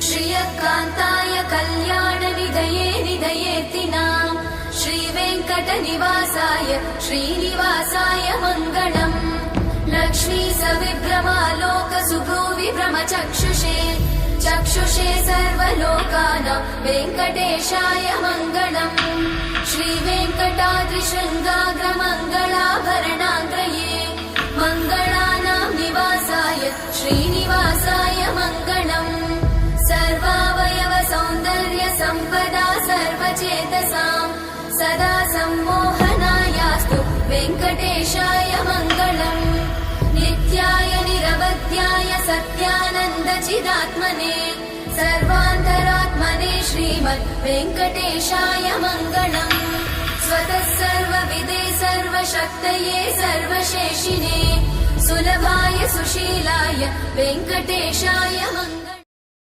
श्रियकान्ताय कल्याणनिधये निधयेत्तिनां श्रीवेङ्कटनिवासाय श्रीनिवासाय मङ्गलम्। लक्ष्मी सविभ्रमालोकसुभ्रूविभ्रमचक्षुषे चक्षुषे सर्वलोकानां वेङ्कटेशाय मङ्गलम्। श्रीवेङ्कटाद्रिशृङ्गाग्रमङ्गलाभरणाङ्गये मङ्गलानां निवासाय श्रीनिवासाय मङ्गलम्। सर्वावयव सौन्दर्य सम्पदा सर्वचेतसां सदा सम्मोहनायास्तु वेङ्कटेशाय मङ्गलम्। नित्याय निरवध्याय सत्यानन्दचिदात्मने सर्वान्तरात्मने श्रीमद् वेङ्कटेशाय मङ्गलम्। स्वतः सर्वविदे सर्वशक्तये सर्वशेषिने सुलभाय सुशीलाय वेङ्कटेशाय मङ्गलम्।